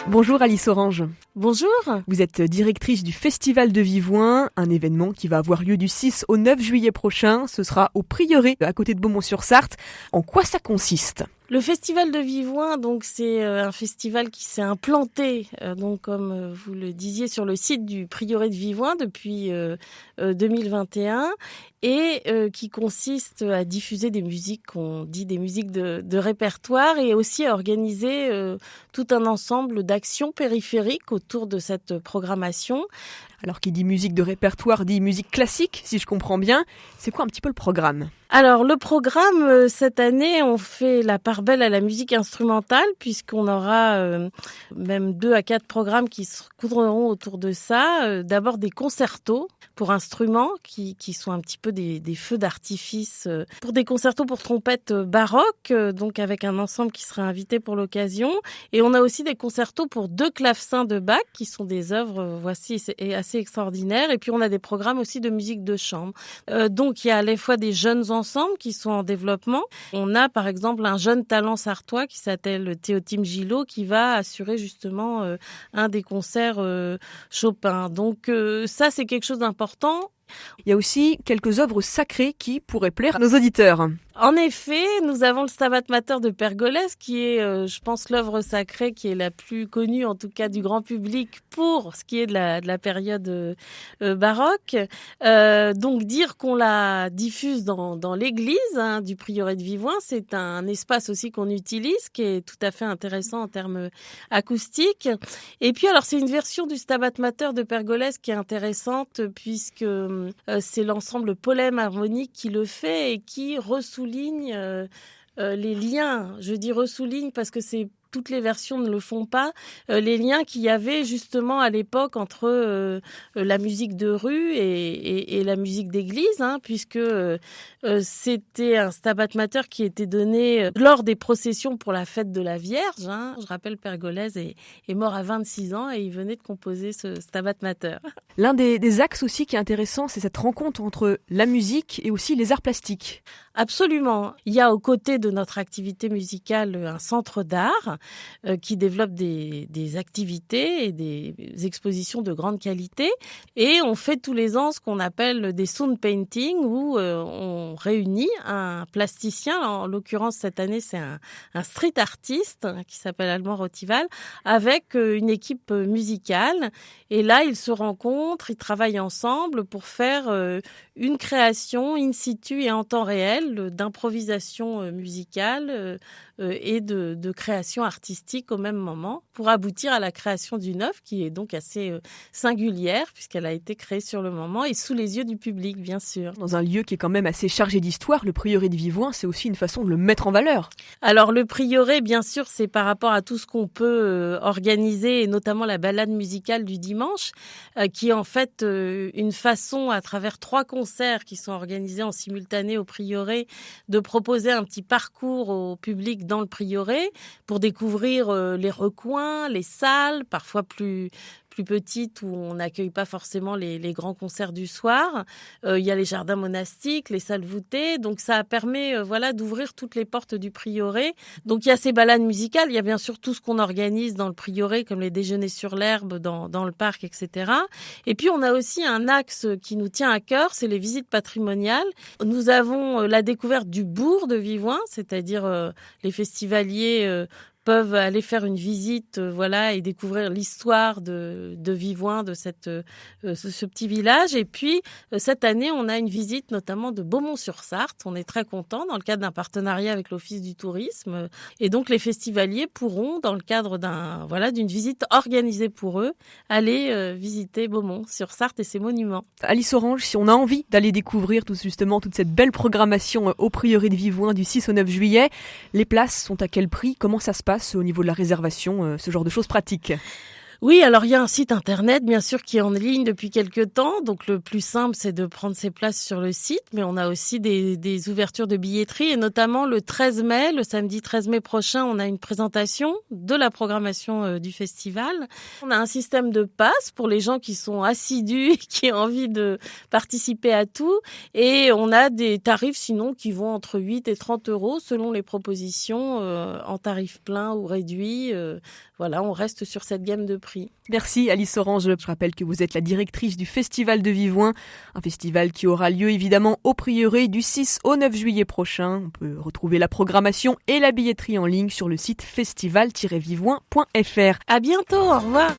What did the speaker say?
Bonjour Alice Orange. Bonjour. Vous êtes directrice du Festival de Vivoin, un événement qui va avoir lieu du 6 au 9 juillet prochain. Ce sera au Prieuré, à côté de Beaumont-sur-Sarthe. En quoi ça consiste ? Le Festival de Vivoin, donc c'est un festival qui s'est implanté, donc comme vous le disiez, sur le site du Prieuré de Vivoin depuis 2021 et qui consiste à diffuser des musiques qu'on dit des musiques de répertoire et aussi à organiser tout un ensemble d'actions périphériques autour de cette programmation. Alors qui dit musique de répertoire dit musique classique, si je comprends bien. C'est quoi un petit peu le programme ? Alors le programme, cette année, on fait la part belle à la musique instrumentale puisqu'on aura même 2 à 4 programmes qui se tourneront autour de ça. D'abord des concertos pour instruments qui sont un petit peu des feux d'artifice pour des concertos pour trompette baroque, donc avec un ensemble qui sera invité pour l'occasion. Et on a aussi des concertos pour 2 clavecins de Bach qui sont des œuvres, assez extraordinaires. Et puis on a des programmes aussi de musique de chambre. Donc il y a à la fois des jeunes ensembles qui sont en développement. On a par exemple un jeune talent sartois qui s'appelle Théotime Gillot qui va assurer justement un des concerts Chopin. Donc ça c'est quelque chose d'important. Il y a aussi quelques œuvres sacrées qui pourraient plaire à nos auditeurs. En effet, nous avons le Stabat Mater de Pergolèse qui est, je pense, l'œuvre sacrée qui est la plus connue, en tout cas du grand public, pour ce qui est de la période baroque. Donc dire qu'on la diffuse dans l'église du Prieuré de Vivoin, c'est un espace aussi qu'on utilise, qui est tout à fait intéressant en termes acoustiques. Et puis alors c'est une version du Stabat Mater de Pergolèse qui est intéressante puisque c'est l'ensemble Polem harmonique qui le fait et qui ressouligne les liens. Je dis ressouligne parce que toutes les versions ne le font pas, les liens qu'il y avait justement à l'époque entre la musique de rue et la musique d'église, puisque c'était un Stabat Mater qui était donné lors des processions pour la fête de la Vierge. Je rappelle, Pergolèse est mort à 26 ans et il venait de composer ce Stabat Mater. L'un des axes aussi qui est intéressant, c'est cette rencontre entre la musique et aussi les arts plastiques. Absolument. Il y a aux côtés de notre activité musicale un centre d'art qui développe des activités et des expositions de grande qualité. Et on fait tous les ans ce qu'on appelle des sound painting où on réunit un plasticien. En l'occurrence, cette année, c'est un street artiste qui s'appelle Alban Rotival avec une équipe musicale. Et là, ils se rencontrent, ils travaillent ensemble pour faire une création in situ et en temps réel d'improvisation musicale et de création artistique au même moment pour aboutir à la création d'une œuvre qui est donc assez singulière puisqu'elle a été créée sur le moment et sous les yeux du public, bien sûr. Dans un lieu qui est quand même assez chargé d'histoire, le Prieuré de Vivoin, c'est aussi une façon de le mettre en valeur. Alors le Prieuré, bien sûr, c'est par rapport à tout ce qu'on peut organiser et notamment la balade musicale du dimanche qui est en fait une façon à travers 3 concerts qui sont organisés en simultané au Prieuré de proposer un petit parcours au public dans le Prieuré pour découvrir les recoins, les salles, parfois plus petites où on n'accueille pas forcément les grands concerts du soir. Il y a les jardins monastiques, les salles voûtées. Donc ça permet d'ouvrir toutes les portes du Prieuré. Donc il y a ces balades musicales, il y a bien sûr tout ce qu'on organise dans le Prieuré comme les déjeuners sur l'herbe dans le parc, etc. Et puis on a aussi un axe qui nous tient à cœur, c'est les visites patrimoniales. Nous avons la découverte du bourg de Vivoin, c'est-à-dire les festivaliers peuvent aller faire une visite, et découvrir l'histoire de Vivoin, de ce petit village. Et puis, cette année, on a une visite notamment de Beaumont-sur-Sarthe. On est très contents dans le cadre d'un partenariat avec l'Office du tourisme. Et donc, les festivaliers pourront, dans le cadre d'une visite organisée pour eux, aller visiter Beaumont-sur-Sarthe et ses monuments. Alice Orange, si on a envie d'aller découvrir toute cette belle programmation au Prieuré de Vivoin du 6 au 9 juillet, les places sont à quel prix ? Comment ça se passe au niveau de la réservation, ce genre de choses pratiques ? Oui, alors il y a un site internet, bien sûr, qui est en ligne depuis quelques temps. Donc le plus simple, c'est de prendre ses places sur le site. Mais on a aussi des ouvertures de billetterie, et notamment le 13 mai, le samedi 13 mai prochain, on a une présentation de la programmation du festival. On a un système de passe pour les gens qui sont assidus, qui ont envie de participer à tout. Et on a des tarifs sinon qui vont entre 8 et 30 euros selon les propositions en tarif plein ou réduit. Voilà, on reste sur cette gamme de prix. Merci Alice Orange. Je rappelle que vous êtes la directrice du Festival de Vivouin, un festival qui aura lieu évidemment au Prieuré du 6 au 9 juillet prochain. On peut retrouver la programmation et la billetterie en ligne sur le site festival-vivouin.fr. À bientôt, au revoir.